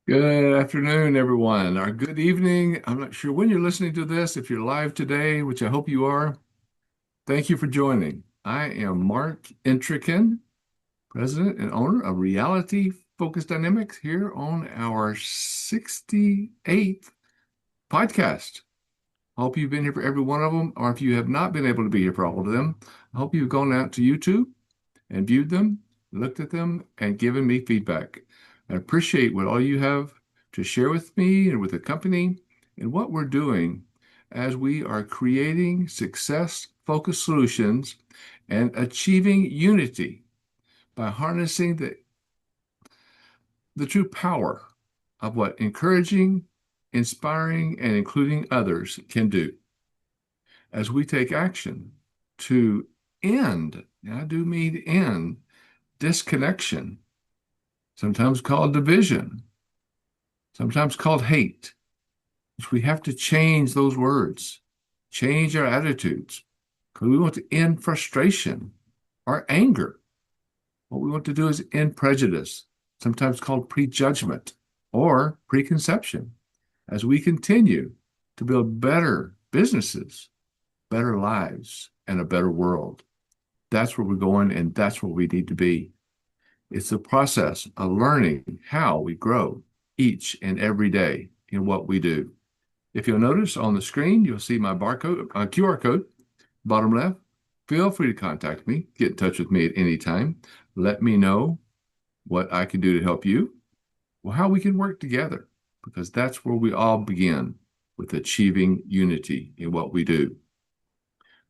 Good afternoon, everyone, or good evening. I'm not sure when you're listening to this. If you're live today, which I hope you are, thank you for joining. I am Mark Entrekin, President and owner of Reality Focus Dynamics here on our 68th podcast. I hope you've been here for every one of them, or if you have not been able to be here for all of them, I hope you've gone out to YouTube and viewed them, looked at them, and given me feedback. I appreciate what all you have to share with me and with the company and what we're doing as we are creating success-focused solutions and achieving unity by harnessing the true power of what encouraging, inspiring, and including others can do as we take action to end, and I do mean end, disconnection, sometimes called division, sometimes called hate. We have to change those words, change our attitudes, because we want to end frustration or anger. What we want to do is end prejudice, sometimes called prejudgment or preconception, as we continue to build better businesses, better lives, and a better world. That's where we're going, and that's where we need to be. It's the process of learning how we grow each and every day in what we do. If you'll notice on the screen, you'll see my barcode, QR code, bottom left. Feel free to contact me, get in touch with me at any time. Let me know what I can do to help you, or how we can work together, because that's where we all begin with achieving unity in what we do.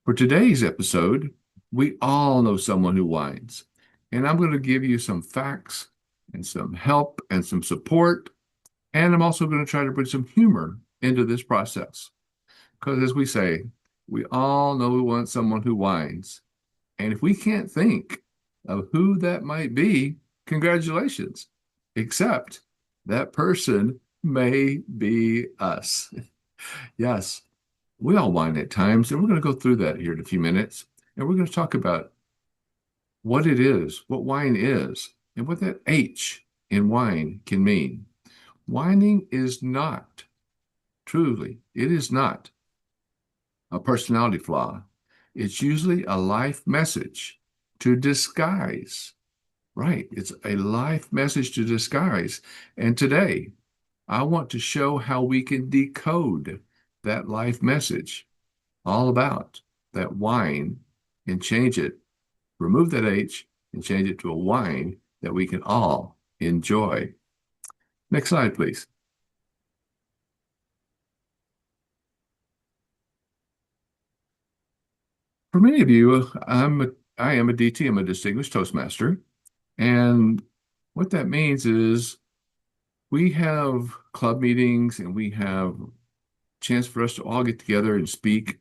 For today's episode, we all know someone who whines, and I'm going to give you some facts and some help and some support. And I'm also going to try to bring some humor into this process. Because as we say, we all know we want someone who whines. And if we can't think of who that might be, congratulations. Except that person may be us. Yes, we all whine at times, and we're going to go through that here in a few minutes. And we're going to talk about what it is, what whine is, and what that H in whine can mean. Whining is not, truly, it is not a personality flaw. It's usually a life message to disguise. Right. It's a life message to disguise. And today, I want to show how we can decode that life message, all about that whine, and change it, remove that H, and change it to a whine that we can all enjoy. Next slide, please. For many of you, I am a DT, I'm a distinguished Toastmaster. And what that means is we have club meetings and we have chance for us to all get together and speak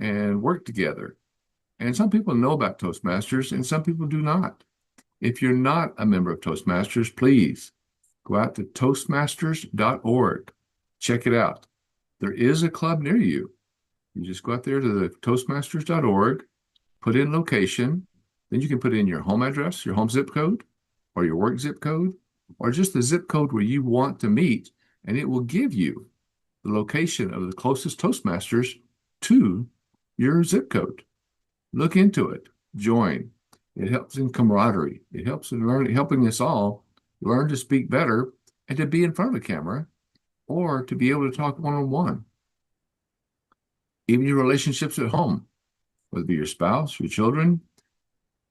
and work together. And some people know about Toastmasters and some people do not. If you're not a member of Toastmasters, please go out to toastmasters.org. Check it out. There is a club near you. You just go out there to the toastmasters.org, put in location, then you can put in your home address, your home zip code, or your work zip code, or just the zip code where you want to meet, and it will give you the location of the closest Toastmasters to your zip code. Look into it, join. It helps in camaraderie. It helps in helping us all learn to speak better and to be in front of the camera or to be able to talk one-on-one. Even your relationships at home, whether it be your spouse, your children,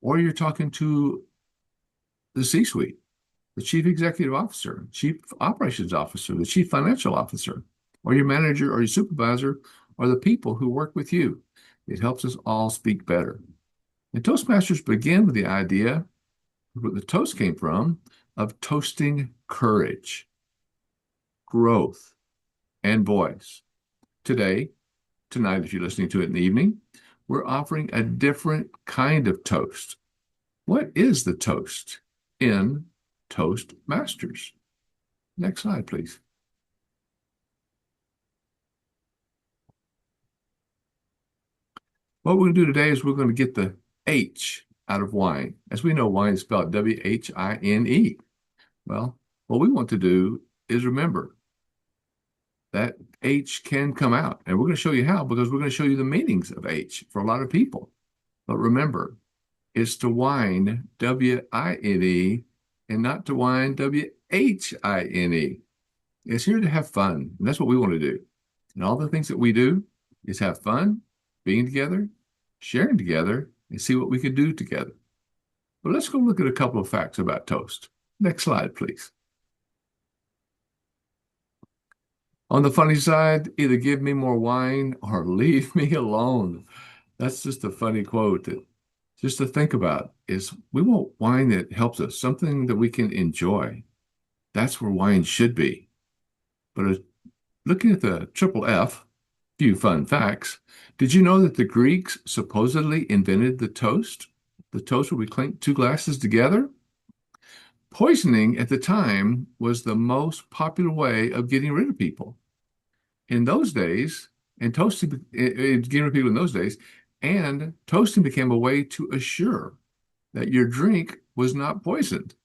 or you're talking to the C-suite, the chief executive officer, chief operations officer, the chief financial officer, or your manager or your supervisor, or the people who work with you. It helps us all speak better. And Toastmasters begin with the idea, where the toast came from, of toasting courage, growth, and voice. Tonight, if you're listening to it in the evening, we're offering a different kind of toast. What is the toast in Toastmasters? Next slide, please. What we're going to do today is we're going to get the H out of wine. As we know, wine is spelled W-H-I-N-E. Well, What we want to do is remember that H can come out. And we're going to show you how because we're going to show you the meanings of H for a lot of people. But remember, it's to whine, W-I-N-E, and not to whine, W-H-I-N-E. It's here to have fun. And that's what we want to do. And all the things that we do is have fun, being together, sharing together, and see what we can do together. But let's go look at a couple of facts about toast. Next slide, please. On the funny side, either give me more wine or leave me alone. That's just a funny quote that just to think about is we want wine that helps us, something that we can enjoy. That's where wine should be. But looking at the triple F, few fun facts. Did you know that the Greeks supposedly invented the toast? The toast where we clink two glasses together? Poisoning at the time was the most popular way of getting rid of people in those days, and toasting, getting rid of people in those days, and toasting became a way to assure that your drink was not poisoned.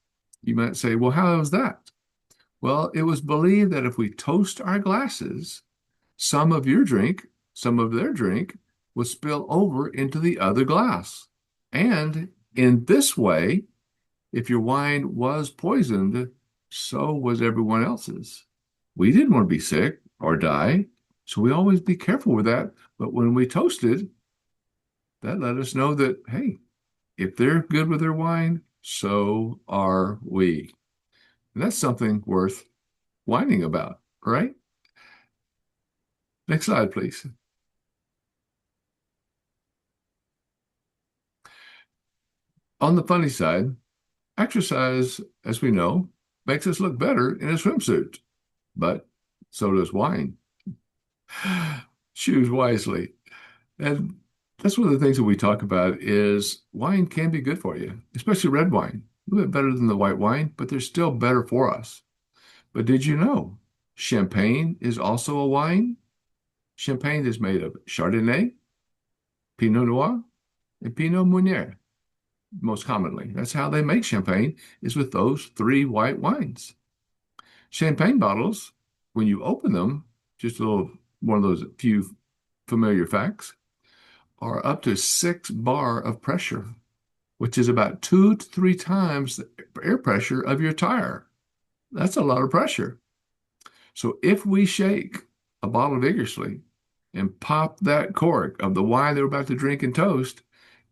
You might say, well, how is that? Well, it was believed that if we toast our glasses, some of your drink, some of their drink would spill over into the other glass. And in this way, if your wine was poisoned, so was everyone else's. We didn't want to be sick or die, so we always be careful with that. But when we toasted, that let us know that, hey, if they're good with their wine, so are we. And that's something worth whining about, right? Next slide, please. On the funny side, exercise, as we know, makes us look better in a swimsuit, but so does wine. Choose wisely. And that's one of the things that we talk about is wine can be good for you, especially red wine. A little bit better than the white wine, but they're still better for us. But did you know champagne is also a wine? Champagne is made of Chardonnay, Pinot Noir, and Pinot Meunier, most commonly. That's how they make champagne, is with those three white wines. Champagne bottles, when you open them, just a little one of those few familiar facts, are up to 6 bar of pressure, which is about 2 to 3 times the air pressure of your tire. That's a lot of pressure. So if we shake a bottle vigorously and pop that cork of the wine that we're about to drink and toast,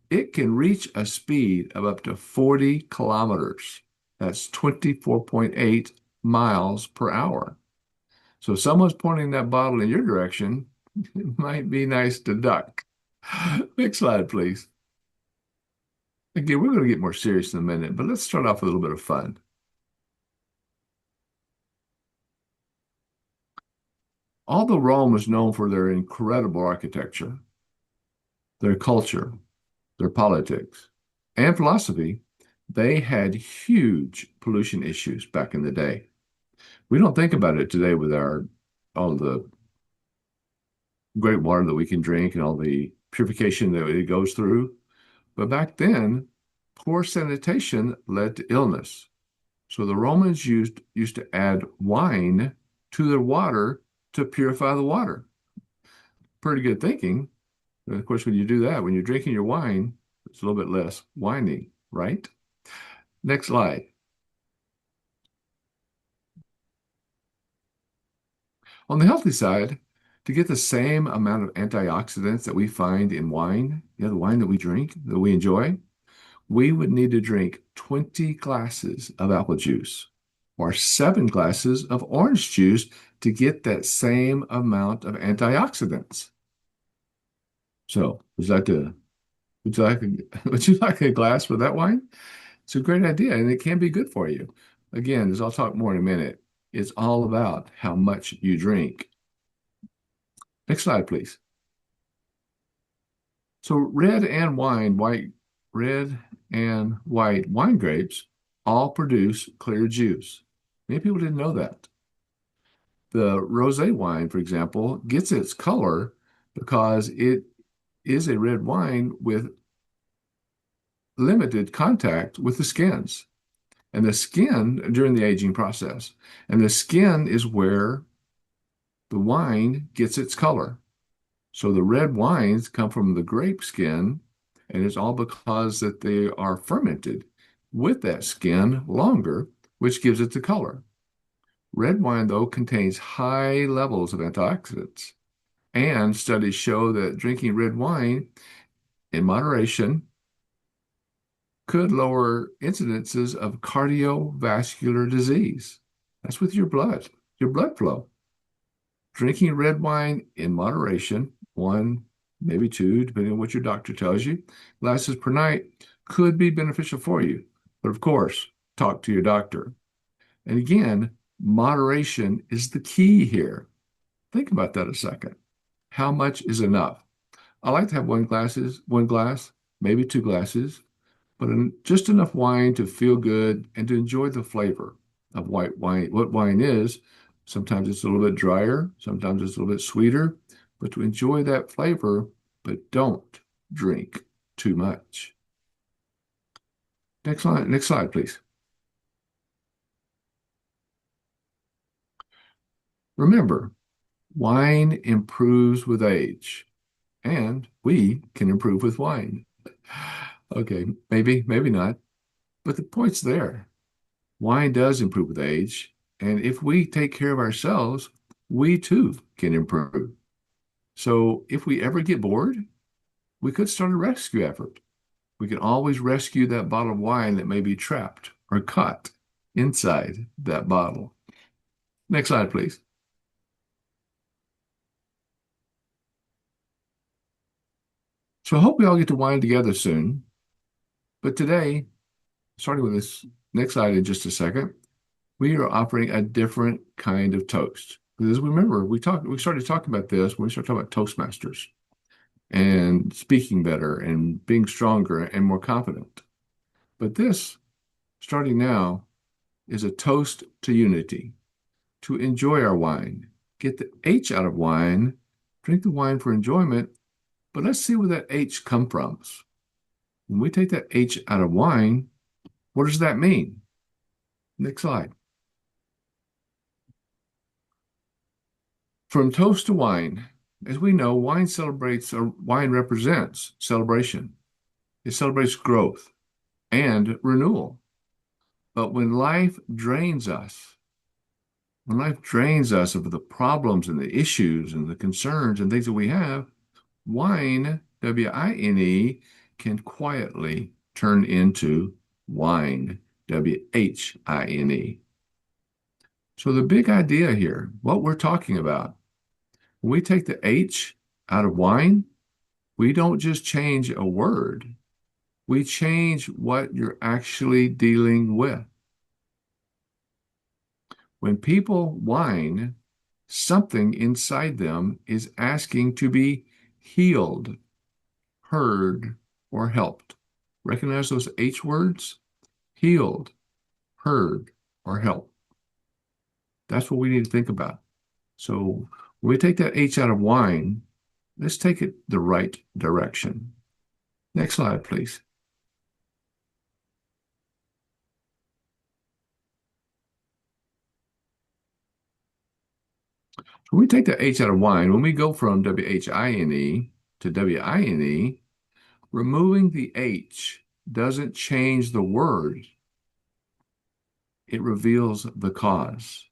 it can reach a speed of up to 40 kilometers. That's 24.8 miles per hour. So if someone's pointing that bottle in your direction, it might be nice to duck. Next slide, please. Again, we're going to get more serious in a minute, but let's start off with a little bit of fun. Although Rome was known for their incredible architecture, their culture, their politics, and philosophy, they had huge pollution issues back in the day. We don't think about it today with all the great water that we can drink and all the purification that it goes through. But back then, poor sanitation led to illness. So the Romans used to add wine to their water to purify the water. Pretty good thinking. And of course, when you do that, when you're drinking your wine, it's a little bit less winey, right? Next slide. On the healthy side, to get the same amount of antioxidants that we find in wine, the wine that we drink, that we enjoy, we would need to drink 20 glasses of apple juice or 7 glasses of orange juice to get that same amount of antioxidants. So, would you like a glass for that wine? It's a great idea, and it can be good for you. Again, as I'll talk more in a minute, it's all about how much you drink. Next slide, please. So red and white wine grapes all produce clear juice. Many people didn't know that. The rosé wine, for example, gets its color because it is a red wine with limited contact with the skins. and the skin during the aging process. And the skin is where the wine gets its color. So the red wines come from the grape skin, and it's all because that they are fermented with that skin longer, which gives it the color. Red wine, though, contains high levels of antioxidants, and studies show that drinking red wine in moderation could lower incidences of cardiovascular disease. That's with your blood flow. Drinking red wine in moderation, one, maybe two, depending on what your doctor tells you, glasses per night could be beneficial for you. But of course, talk to your doctor. And again, moderation is the key here. Think about that a second. How much is enough? I like to have one glass, maybe two glasses, but just enough wine to feel good and to enjoy the flavor of white wine. What wine is, sometimes it's a little bit drier, sometimes it's a little bit sweeter, but to enjoy that flavor, but don't drink too much. Next slide, please. Remember, wine improves with age, and we can improve with wine. Okay, maybe not, but the point's there. Wine does improve with age, and if we take care of ourselves, we too can improve. So if we ever get bored, we could start a rescue effort. We can always rescue that bottle of wine that may be trapped or caught inside that bottle. Next slide, please. So I hope we all get to wine together soon. But today, starting with this next slide in just a second, we are offering a different kind of toast. Because remember, we started talking about this when we started talking about Toastmasters and speaking better and being stronger and more confident. But this, starting now, is a toast to unity, to enjoy our wine. Get the H out of wine, drink the wine for enjoyment, but let's see where that H comes from. When we take that H out of wine, what does that mean? Next slide. From toast to wine, as we know, wine represents celebration. It celebrates growth and renewal. But when life drains us of the problems and the issues and the concerns and things that we have, wine, W-I-N-E, can quietly turn into wine, W-H-I-N-E. So the big idea here, what we're talking about, when we take the H out of wine, we don't just change a word, we change what you're actually dealing with. When people whine, something inside them is asking to be healed, heard, or helped. Recognize those H words? Healed, heard, or helped. That's what we need to think about. So when we take that H out of wine, let's take it the right direction. Next slide, please. When we take the H out of wine, when we go from W-H-I-N-E to W-I-N-E, removing the H doesn't change the word. It reveals the cause.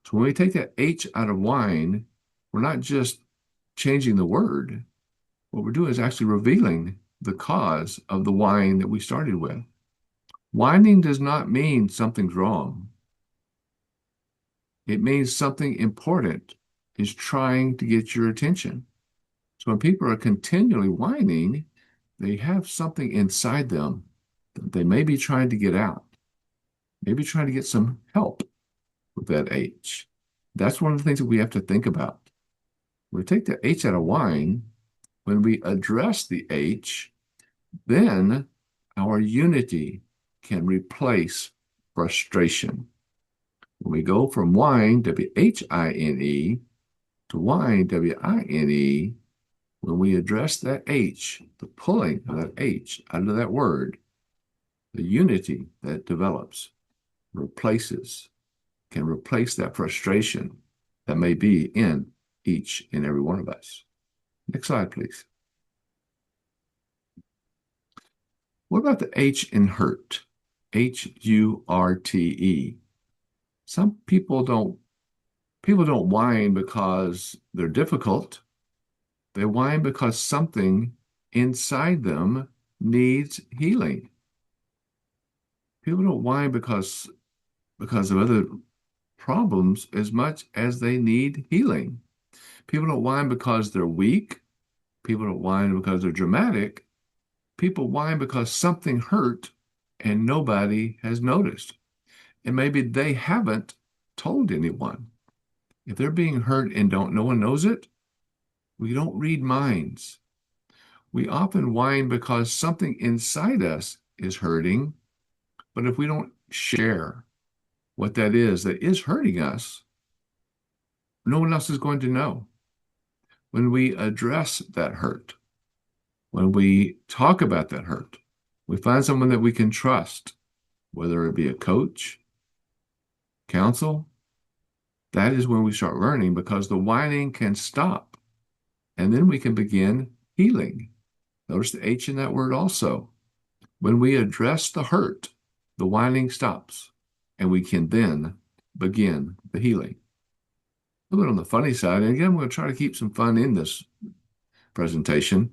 So when we take that H out of wine, we're not just changing the word. What we're doing is actually revealing the cause of the wine that we started with. Whining does not mean something's wrong. It means something important is trying to get your attention. So when people are continually whining, they have something inside them that they may be trying to get out, maybe trying to get some help with that H. That's one of the things that we have to think about. When we take the H out of wine, when we address the H, then our unity can replace frustration. When we go from wine, W-H-I-N-E, to wine, W-I-N-E, when we address that H, the pulling of that H out of that word, the unity that develops replaces, can replace that frustration that may be in each and every one of us. Next slide, please. What about the H in hurt? Hurte. Some people don't whine because they're difficult. They whine because something inside them needs healing. People don't whine because of other problems as much as they need healing. People don't whine because they're weak. People don't whine because they're dramatic. People whine because something hurt and nobody has noticed. And maybe they haven't told anyone. If they're being hurt and no one knows it, we don't read minds. We often whine because something inside us is hurting, but if we don't share what that is hurting us, no one else is going to know. When we address that hurt, when we talk about that hurt, we find someone that we can trust, whether it be a coach, counsel, that is when we start learning because the whining can stop and then we can begin healing. Notice the H in that word also. When we address the hurt, the whining stops and we can then begin the healing. A little bit on the funny side, and again, we'll try to keep some fun in this presentation,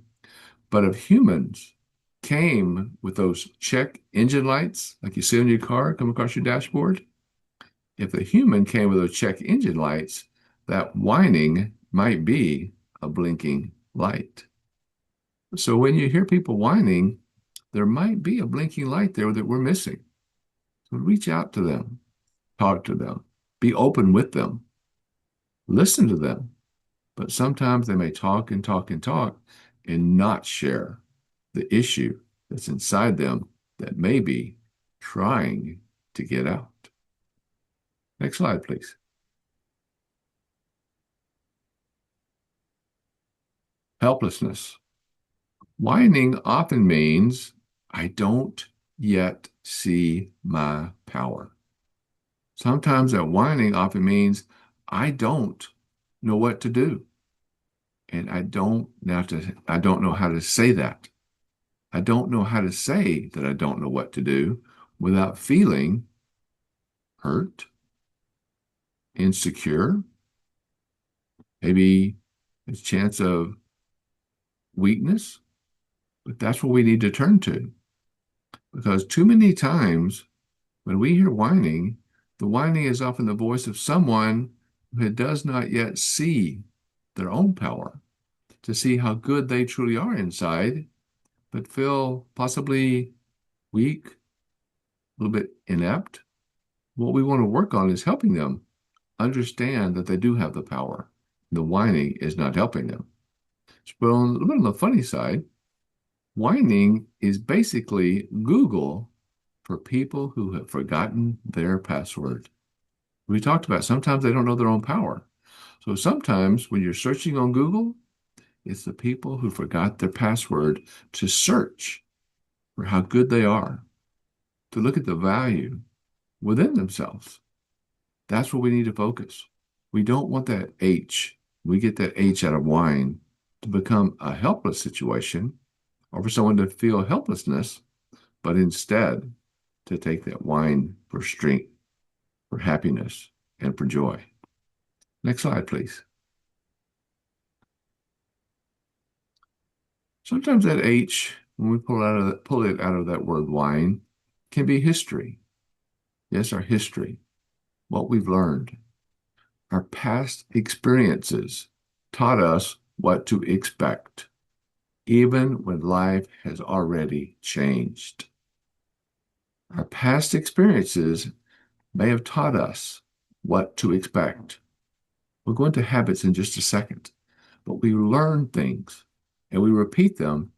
but if humans came with those check engine lights, like you see on your car come across your dashboard, if the human came with those check engine lights, that whining might be a blinking light. So when you hear people whining, there might be a blinking light there that we're missing. So reach out to them, talk to them, be open with them, listen to them. But sometimes they may talk and talk and talk and not share the issue that's inside them that may be trying to get out. Next slide, please. Helplessness. Whining often means I don't yet see my power. Sometimes that whining often means I don't know what to do. And I don't know how to say that. I don't know how to say that I don't know what to do without feeling hurt, insecure, maybe a chance of weakness. But that's what we need to turn to. Because too many times when we hear whining, the whining is often the voice of someone who does not yet see their own power, to see how good they truly are inside, but feel possibly weak, a little bit inept. What we want to work on is helping them understand that they do have the power. The whining is not helping them. But a little bit on the funny side, whining is basically Google for people who have forgotten their password. We talked about sometimes they don't know their own power. So sometimes when you're searching on Google, it's the people who forgot their password to search for how good they are, to look at the value within themselves. That's where we need to focus. We don't want that H. We get that H out of whine to become a helpless situation or for someone to feel helplessness, but instead to take that whine for strength, for happiness, and for joy. Next slide, please. Sometimes that H, when we pull it out of that word whine, can be history. Yes, our history, what we've learned. Our past experiences taught us what to expect, even when life has already changed. Our past experiences may have taught us what to expect. We'll go into habits in just a second, but we learn things and we repeat them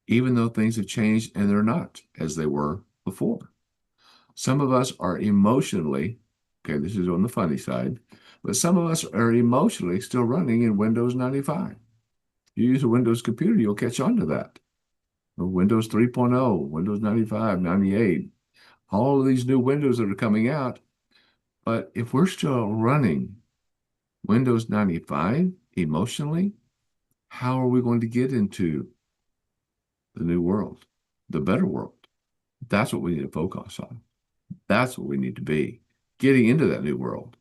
even though things have changed and they're not as they were before. Some of us are emotionally, okay, this is on the funny side, but some of us are emotionally still running in Windows 95. You use a Windows computer, you'll catch on to that. Or Windows 3.0, Windows 95, 98. all of these new windows that are coming out. But if we're still running Windows 95 emotionally, how are we going to get into the new world, the better world? That's what we need to focus on. That's what we need to be, getting into that new world.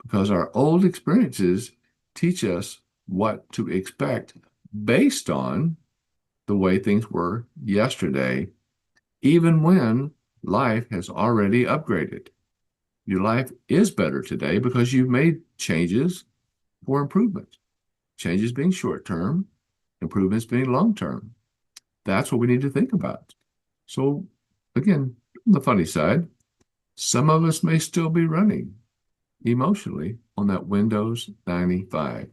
Because our old experiences teach us what to expect based on the way things were yesterday, even when life has already upgraded. Your life is better today because you've made changes for improvement. Changes being short term, improvements being long term. That's what we need to think about. So, again, on the funny side, some of us may still be running emotionally on that Windows 95.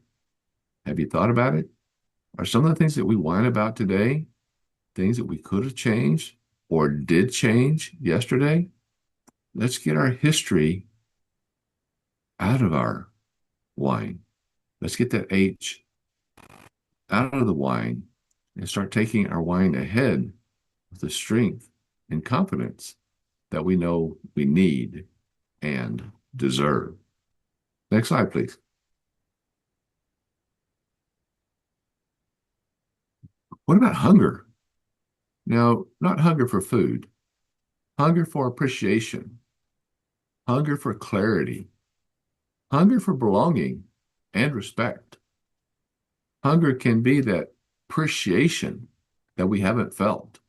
Have you thought about it? Are some of the things that we whine about today things that we could have changed or did change yesterday? Let's get our history out of our whine. Let's get that H out of the whine and start taking our whine ahead with the strength and confidence that we know we need and deserve. Next slide, please. What about hunger? Now, not hunger for food, hunger for appreciation, hunger for clarity, hunger for belonging and respect. Hunger can be that appreciation that we haven't felt.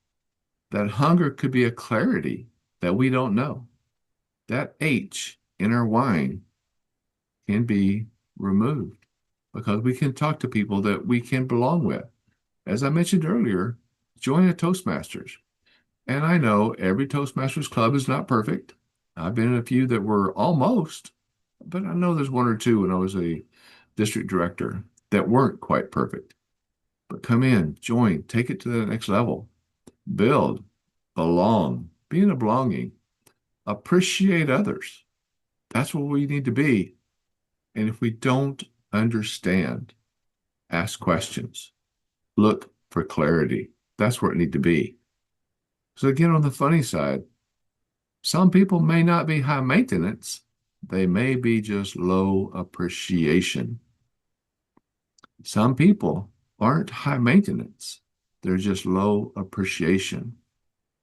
That hunger could be a clarity that we don't know. That H in our whine can be removed because we can talk to people that we can belong with. As I mentioned earlier, join a Toastmasters. And I know every Toastmasters club is not perfect. I've been in a few that were almost, but I know there's one or two when I was a district director that weren't quite perfect. But come in, join, take it to the next level, build, belong, be in a belonging, appreciate others. That's what we need to be. And if we don't understand, ask questions, look for clarity. That's where it need to be. So again, on the funny side, some people may not be high maintenance. They may be just low appreciation. Some people aren't high maintenance. They're just low appreciation.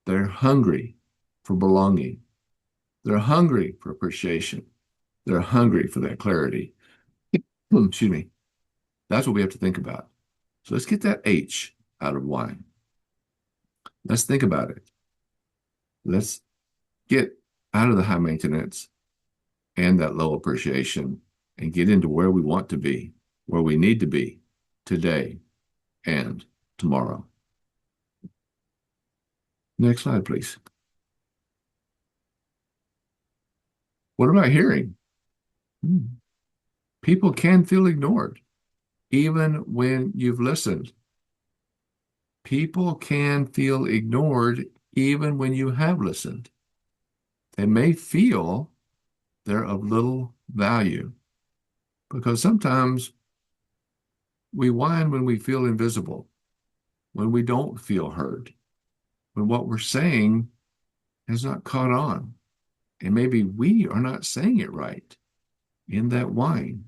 They're hungry for belonging. They're hungry for appreciation. They're hungry for that clarity. Excuse me. That's what we have to think about. So let's get that H out of whine. Let's think about it. Let's get out of the high maintenance and that low appreciation and get into where we want to be, where we need to be today and tomorrow. Next slide, please. What about hearing? People can feel ignored even when you've listened. People can feel ignored even when you have listened. They may feel they're of little value because sometimes we whine when we feel invisible, when we don't feel heard, when what we're saying is not caught on. And maybe we are not saying it right in that whine.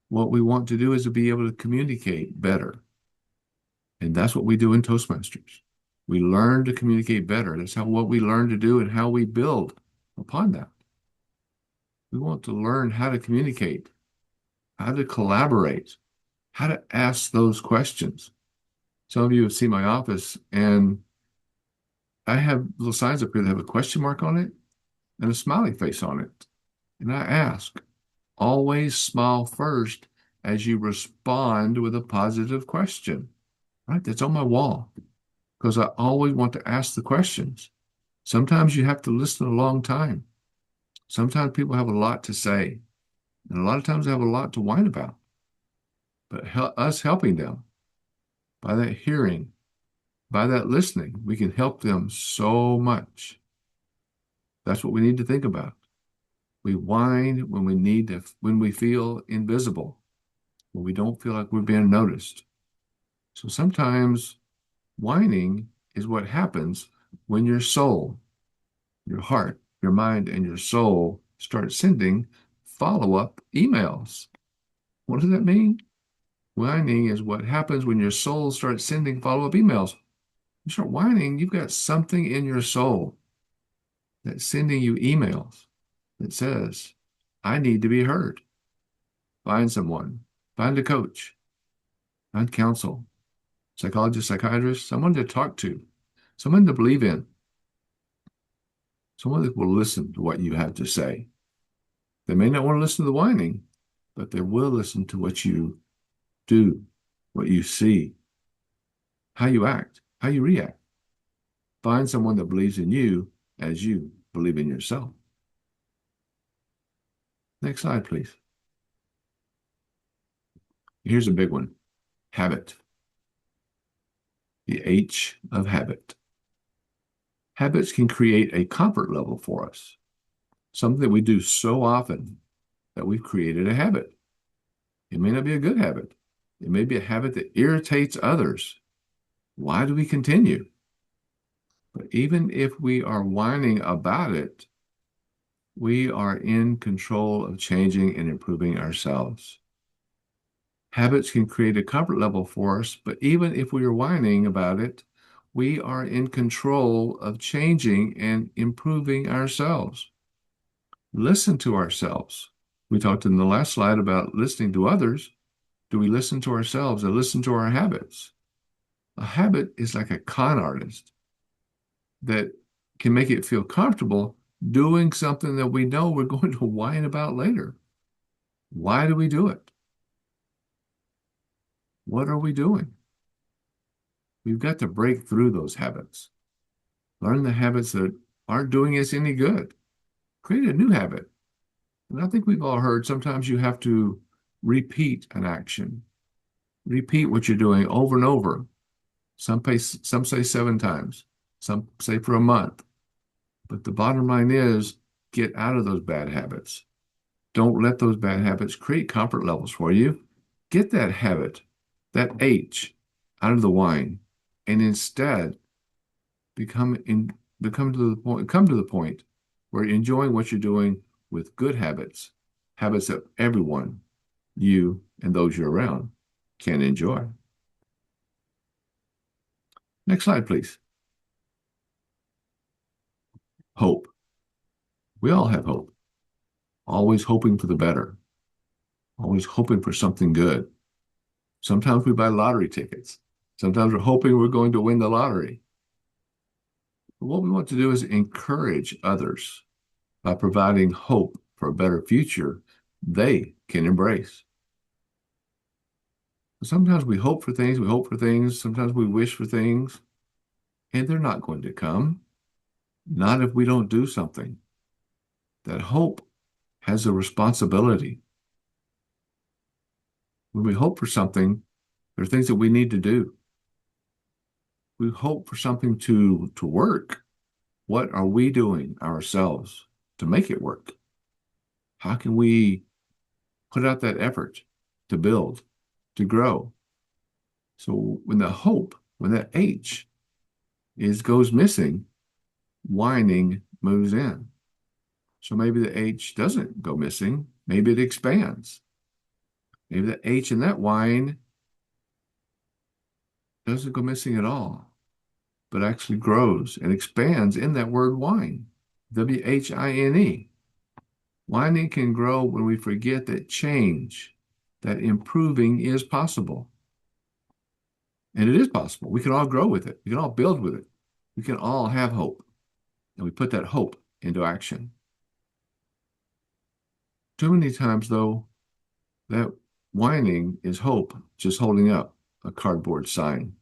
What we want to do is to be able to communicate better. And that's what we do in Toastmasters. We learn to communicate better. That's what we learn to do and how we build upon that. We want to learn how to communicate, how to collaborate, how to ask those questions. Some of you have seen my office, and I have little signs up here that have a question mark on it and a smiley face on it. And I ask, always smile first as you respond with a positive question. Right? That's on my wall because I always want to ask the questions. Sometimes you have to listen a long time. Sometimes people have a lot to say, and a lot of times they have a lot to whine about. But us helping them by that hearing, by that listening, we can help them so much. That's what we need to think about. We whine when we need to, when we feel invisible, when we don't feel like we're being noticed. So sometimes whining is what happens when your soul Your heart, your mind, and your soul start sending follow-up emails. What does that mean? Whining is what happens when your soul starts sending follow-up emails. You start whining, you've got something in your soul that's sending you emails that says, I need to be heard. Find someone, find a coach, find counsel, psychologist, psychiatrist, someone to talk to, someone to believe in, someone that will listen to what you have to say. They may not want to listen to the whining, but they will listen to what you do, what you see, how you act, how you react. Find someone that believes in you as you believe in yourself. Next slide, please. Here's a big one. Habit. The H of habit. Habits can create a comfort level for us, something that we do so often that we've created a habit. It may not be a good habit. It may be a habit that irritates others. Why do we continue? But even if we are whining about it, we are in control of changing and improving ourselves. Habits can create a comfort level for us, but even if we are whining about it, we are in control of changing and improving ourselves. Listen to ourselves. We talked in the last slide about listening to others. Do we listen to ourselves and listen to our habits? A habit is like a con artist that can make it feel comfortable doing something that we know we're going to whine about later. Why do we do it? What are we doing? We've got to break through those habits. Learn the habits that aren't doing us any good. Create a new habit. And I think we've all heard sometimes you have to repeat an action. Repeat what you're doing over and over. Some say 7 times. Some say for a month. But the bottom line is get out of those bad habits. Don't let those bad habits create comfort levels for you. Get that habit, that H, out of the whine, and instead come to the point where you're enjoying what you're doing with good habits, habits that everyone, you and those you're around, can enjoy. Next slide, please. Hope. We all have hope. Always hoping for the better. Always hoping for something good. Sometimes we buy lottery tickets. Sometimes we're hoping we're going to win the lottery. But what we want to do is encourage others by providing hope for a better future they can embrace. Sometimes we hope for things, sometimes we wish for things, and they're not going to come. Not if we don't do something. That hope has a responsibility. When we hope for something, there are things that we need to do. We hope for something to work. What are we doing ourselves to make it work? How can we put out that effort to build, to grow? So when that H goes missing, whining moves in. So maybe the H doesn't go missing. Maybe it expands. Maybe the H in that whine doesn't go missing at all, but actually grows and expands in that word whine, WHINE. Whining can grow when we forget that change, that improving is possible. And it is possible. We can all grow with it. We can all build with it. We can all have hope. And we put that hope into action. Too many times, though, that whining is hope just holding up a cardboard sign.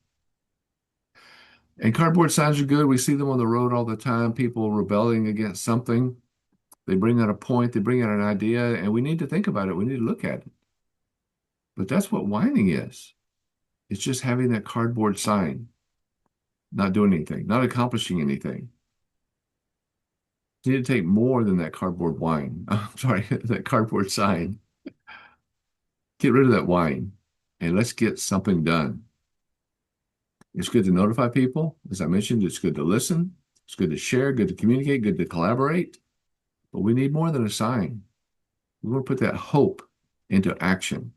And cardboard signs are good. We see them on the road all the time, people rebelling against something. They bring out a point, they bring out an idea, and we need to think about it. We need to look at it. But that's what whining is. It's just having that cardboard sign, not doing anything, not accomplishing anything. You need to take more than that cardboard whine. I'm sorry, that cardboard sign. Get rid of that whine and let's get something done. It's good to notify people. As I mentioned, it's good to listen. It's good to share, good to communicate, good to collaborate, but we need more than a sign. We want to put that hope into action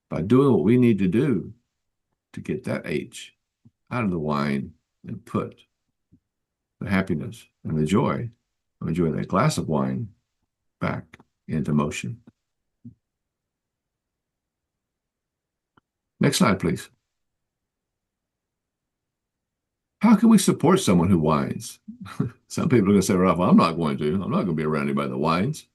by doing what we need to do to get that H out of the wine and put the happiness and the joy of enjoying that glass of wine back into motion. Next slide, please. How can we support someone who whines? Some people are going to say, well, I'm not going to. I'm not going to be around anybody that whines.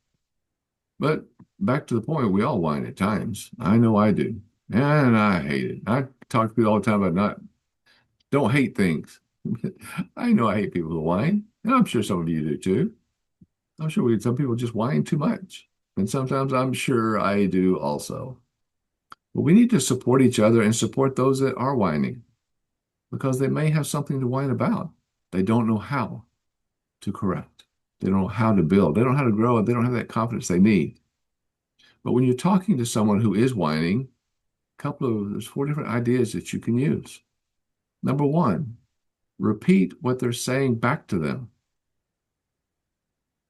But back to the point, we all whine at times. I know I do. And I hate it. I talk to people all the time about don't hate things. I know I hate people who whine. And I'm sure some of you do too. I'm sure some people just whine too much. And sometimes I'm sure I do also. But we need to support each other and support those that are whining because they may have something to whine about. They don't know how to correct. They don't know how to build. They don't know how to grow, and they don't have that confidence they need. But when you're talking to someone who is whining, there's 4 different ideas that you can use. Number 1, repeat what they're saying back to them.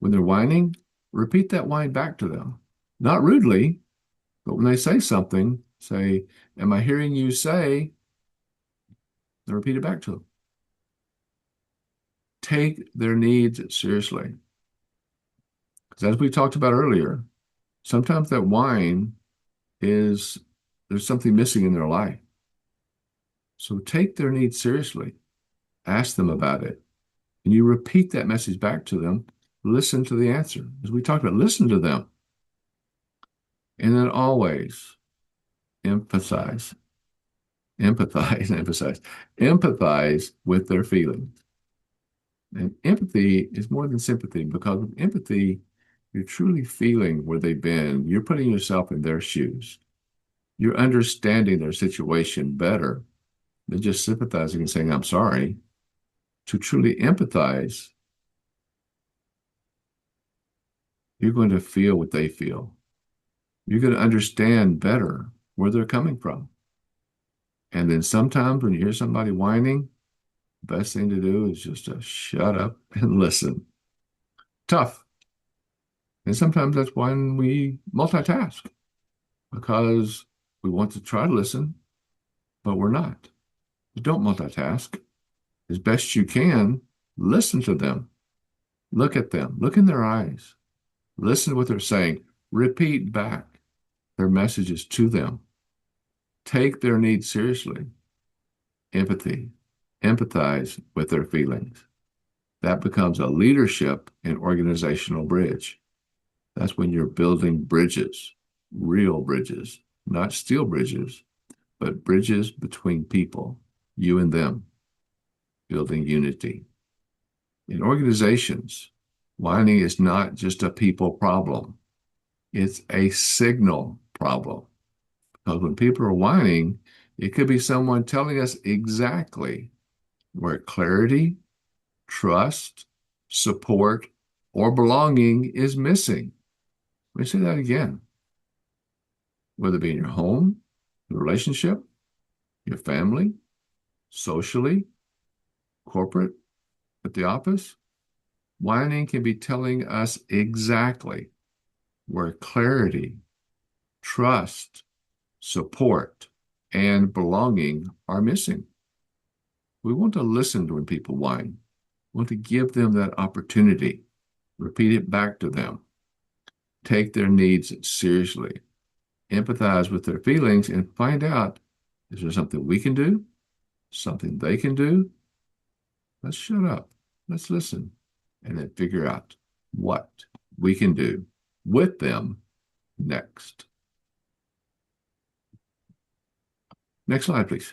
When they're whining, repeat that whine back to them. Not rudely, but when they say something, say, am I hearing you say, then repeat it back to them. Take their needs seriously. Because as we talked about earlier, sometimes that whine is there's something missing in their life. So take their needs seriously. Ask them about it. And you repeat that message back to them. Listen to the answer. As we talked about, listen to them. And then always empathize with their feelings. And empathy is more than sympathy because with empathy, you're truly feeling where they've been. You're putting yourself in their shoes. You're understanding their situation better than just sympathizing and saying, I'm sorry. To truly empathize, you're going to feel what they feel. You're going to understand better where they're coming from. And then sometimes when you hear somebody whining, the best thing to do is just to shut up and listen. Tough. And sometimes that's when we multitask because we want to try to listen, but we're not. Don't multitask. As best you can, listen to them. Look at them. Look in their eyes. Listen to what they're saying. Repeat back their messages to them. Take their needs seriously. Empathy. Empathize with their feelings. That becomes a leadership and organizational bridge. That's when you're building bridges, real bridges, not steel bridges, but bridges between people, you and them, building unity. In organizations, whining is not just a people problem. It's a signal problem. Because when people are whining, it could be someone telling us exactly where clarity, trust, support, or belonging is missing. Let me say that again. Whether it be in your home, your relationship, your family, socially, corporate, at the office, whining can be telling us exactly where clarity, trust, support, and belonging are missing. We want to listen to when people whine. We want to give them that opportunity. Repeat it back to them. Take their needs seriously. Empathize with their feelings and find out, is there something we can do? Something they can do? Let's shut up. Let's listen. And then figure out what we can do with them next. Next slide, please.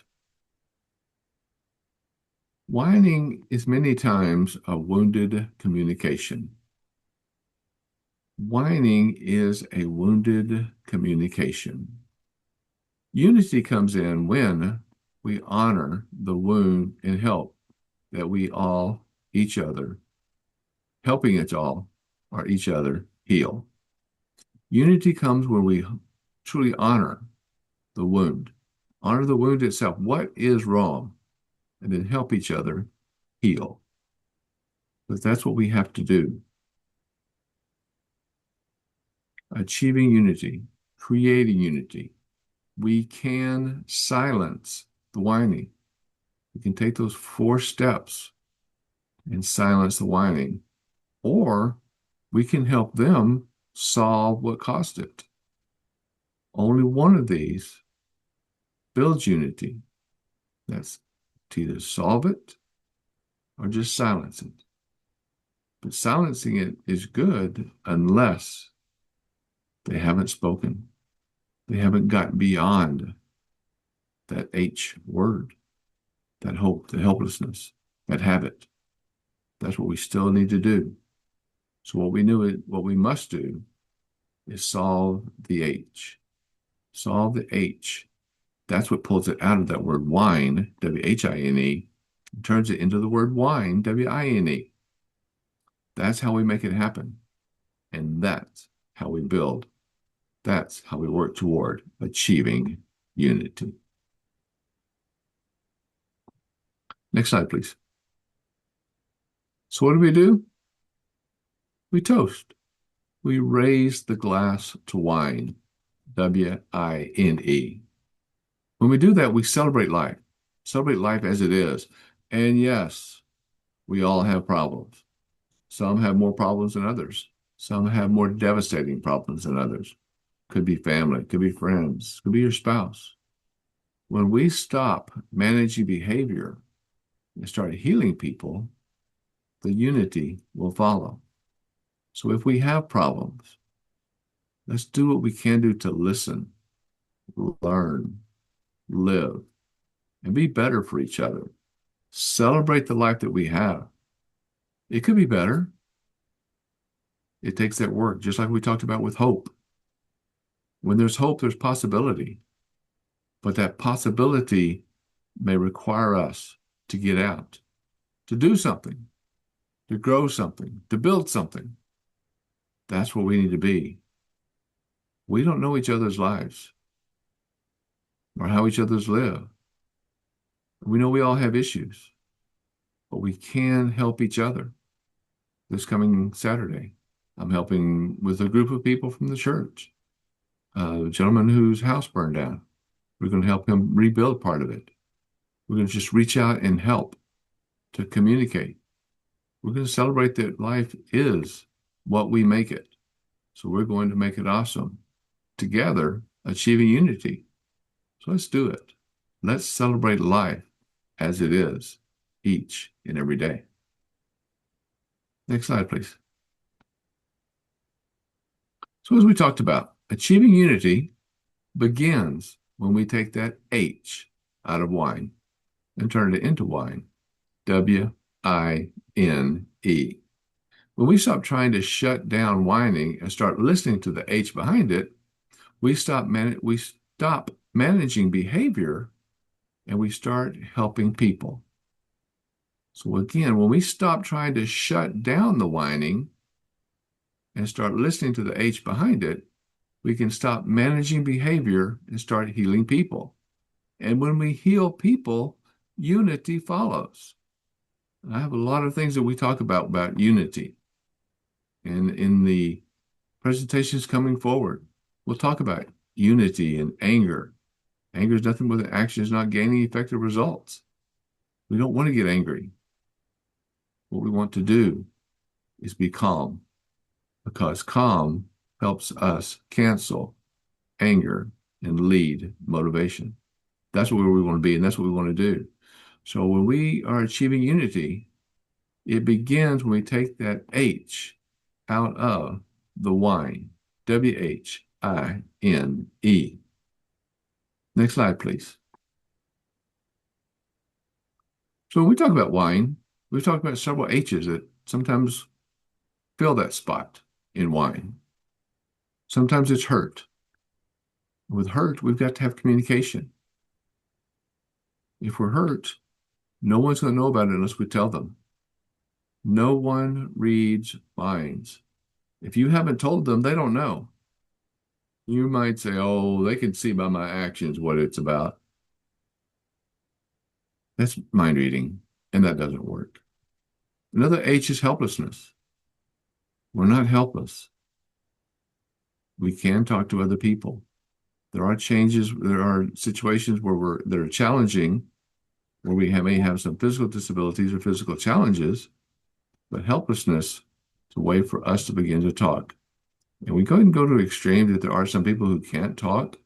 Whining is many times a wounded communication. Whining is a wounded communication. Unity comes in when we honor the wound and help that we all, each other, helping it all or each other heal. Unity comes when we truly honor the wound itself. What is wrong? And then help each other heal. But that's what we have to do. Achieving unity, creating unity. We can silence the whining. We can take those 4 steps and silence the whining, or we can help them solve what caused it. Only one of these builds unity. That's to either solve it or just silence it. But silencing it is good unless they haven't spoken. They haven't gotten beyond that H word, that hope, the helplessness, that habit. That's what we still need to do. So what we must do is solve the H. Solve the H. That's what pulls it out of that word whine, W-H-I-N-E, and turns it into the word wine, W-I-N-E. That's how we make it happen. And that's how we build. That's how we work toward achieving unity. Next slide, please. So what do? We toast. We raise the glass to wine, W-I-N-E. When we do that, we celebrate life as it is. And yes, we all have problems. Some have more problems than others. Some have more devastating problems than others. Could be family, could be friends, could be your spouse. When we stop managing behavior and start healing people, the unity will follow. So if we have problems, let's do what we can do to listen, learn, live, and be better for each other. Celebrate the life that we have. It could be better. It takes that work, just like we talked about with hope. When there's hope, there's possibility. But that possibility may require us to get out, to do something, to grow something, to build something. That's where we need to be. We don't know each other's lives or how each other's live. We know we all have issues, but we can help each other. This coming Saturday, I'm helping with a group of people from the church, a gentleman whose house burned down. We're going to help him rebuild part of it. We're going to just reach out and help to communicate. We're going to celebrate that life is what we make it. So we're going to make it awesome together, achieving unity. So let's do it. Let's celebrate life as it is each and every day. Next slide, please. So as we talked about, achieving unity begins when we take that H out of wine and turn it into wine, W-I-N-E. When we stop trying to shut down whining and start listening to the H behind it, we stop managing behavior and we start helping people. So again, when we stop trying to shut down the whining and start listening to the H behind it, we can stop managing behavior and start healing people. And when we heal people, unity follows. And I have a lot of things that we talk about unity. And in the presentations coming forward, we'll talk about unity and anger. Anger is nothing but an action is not gaining effective results. We don't want to get angry. What we want to do is be calm, because calm helps us cancel anger and lead motivation. That's where we want to be, and that's what we want to do. So when we are achieving unity, it begins when we take that H out of the wine, W-H-I-N-E. Next slide, please. So when we talk about wine, we've talked about several H's that sometimes fill that spot in wine. Sometimes it's hurt. With hurt, we've got to have communication. If we're hurt, no one's going to know about it unless we tell them. No one reads minds. If you haven't told them, they don't know. You might say, oh, they can see by my actions what it's about. That's mind reading, and that doesn't work. Another H is helplessness. We're not helpless. We can talk to other people. There are changes, there are situations that are challenging, where may have some physical disabilities or physical challenges, but helplessness is a way for us to begin to talk. And we go and go to the extreme that there are some people who can't talk.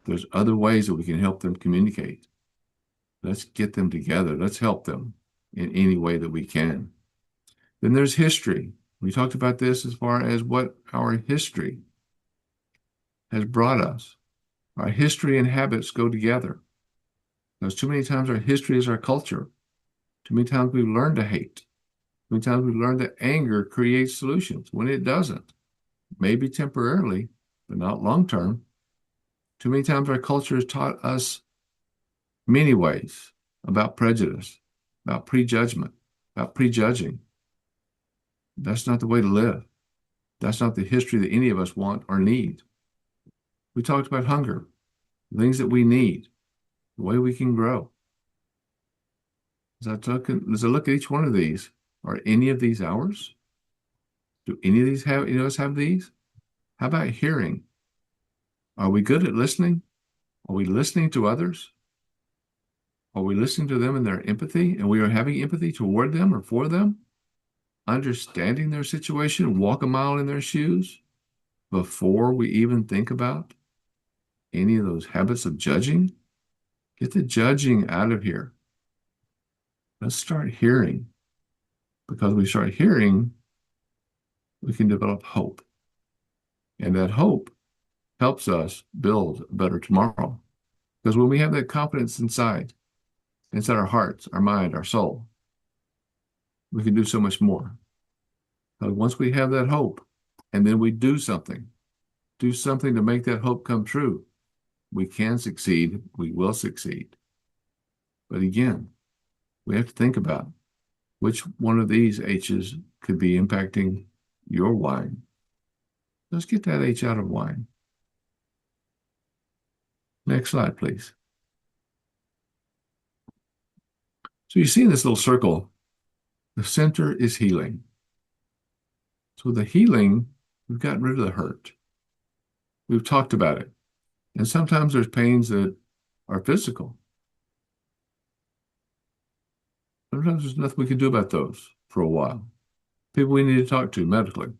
There's other ways that we can help them communicate. Let's get them together. Let's help them in any way that we can. Then there's history. We talked about this as far as what our history has brought us. Our history and habits go together. Because too many times our history is our culture. Too many times we've learned to hate. Too many times we've learned that anger creates solutions when it doesn't. Maybe temporarily, but not long term. Too many times our culture has taught us many ways about prejudice, about prejudgment, about prejudging. That's not the way to live. That's not the history that any of us want or need. We talked about hunger, things that we need, the way we can grow. As I look at each one of these, are any of these ours? Do any of these have, any of us have these? How about hearing? Are we good at listening? Are we listening to others? Are we listening to them in their empathy and we are having empathy toward them or for them? Understanding their situation, walk a mile in their shoes before we even think about any of those habits of judging? Get the judging out of here. Let's start hearing. Because we start hearing, we can develop hope. And that hope helps us build a better tomorrow. Because when we have that confidence inside our hearts, our mind, our soul, we can do so much more. But once we have that hope, and then we do something to make that hope come true, we can succeed, we will succeed. But again, we have to think about which one of these H's could be impacting your whine. Let's get that H out of whine. Next slide, please. So you see in this little circle, the center is healing. So the healing, we've gotten rid of the hurt. We've talked about it. And sometimes there's pains that are physical. Sometimes there's nothing we can do about those for a while. People we need to talk to medically.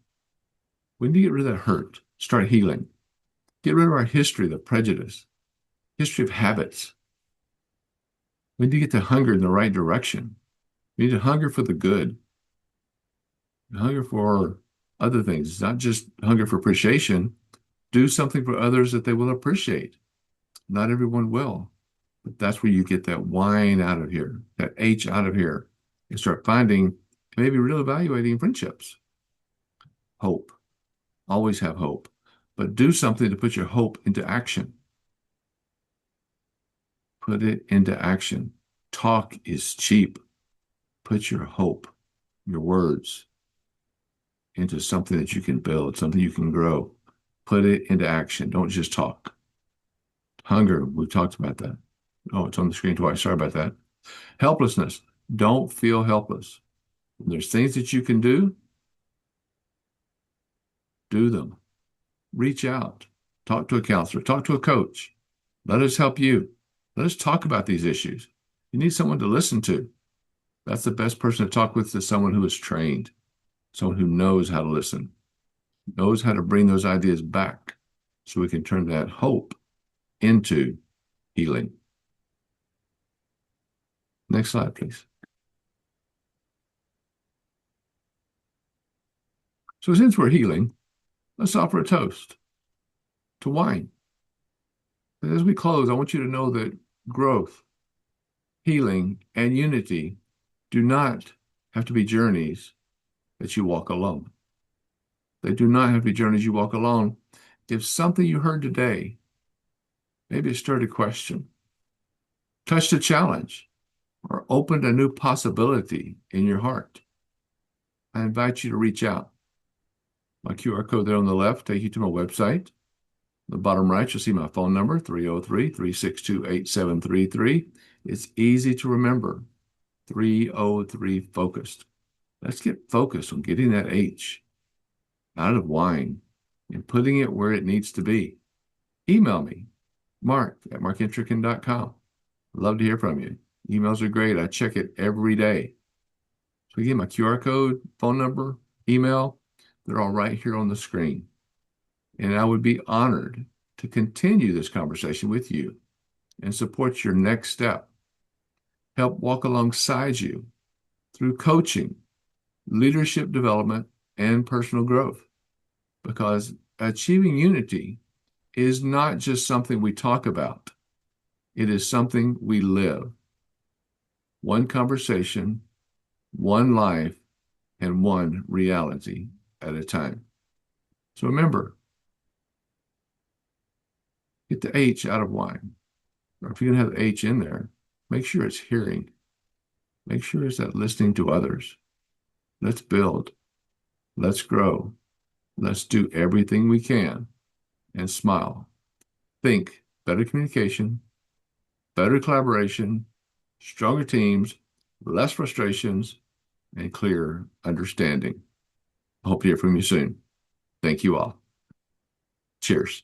We need to get rid of that hurt, start healing. Get rid of our history, the prejudice, history of habits. We need to get the hunger in the right direction. We need to hunger for the good, hunger for other things. It's not just hunger for appreciation. Do something for others that they will appreciate. Not everyone will, but that's where you get that whine out of here, that H out of here, and start finding, maybe real evaluating friendships. Hope. Always have hope, but do something to put your hope into action. Put it into action. Talk is cheap. Put your hope, your words, into something that you can build, something you can grow. Put it into action. Don't just talk. Hunger, we've talked about that. Oh, it's on the screen twice. Sorry about that. Helplessness. Don't feel helpless. When there's things that you can do them. Reach out. Talk to a counselor. Talk to a coach. Let us help you. Let us talk about these issues. You need someone to listen to. That's the best person to talk with, is someone who is trained, someone who knows how to listen, knows how to bring those ideas back so we can turn that hope into healing. Next slide, please. So since we're healing, let's offer a toast to whine. And as we close, I want you to know that growth, healing, and unity do not have to be journeys that you walk alone. They do not have to be journeys you walk alone. If something you heard today, maybe it stirred a question, touched a challenge, or opened a new possibility in your heart, I invite you to reach out. My QR code there on the left take you to my website. The bottom right, you'll see my phone number, 303-362-8733. It's easy to remember, 303 Focused. Let's get focused on getting that H out of wine and putting it where it needs to be. Email me, mark@markentrican.com. Love to hear from you. Emails are great. I check it every day. So again, my QR code, phone number, email, they're all right here on the screen. And I would be honored to continue this conversation with you and support your next step. Help walk alongside you through coaching, leadership development, and personal growth. Because achieving unity is not just something we talk about, it is something we live. One conversation, one life, and one reality at a time. So remember, get the H out of wine. Or if you're going to have the H in there, make sure it's hearing. Make sure it's that listening to others. Let's build. Let's grow. Let's do everything we can and smile. Think better communication, better collaboration, stronger teams, less frustrations, and clearer understanding. I hope to hear from you soon. Thank you all. Cheers.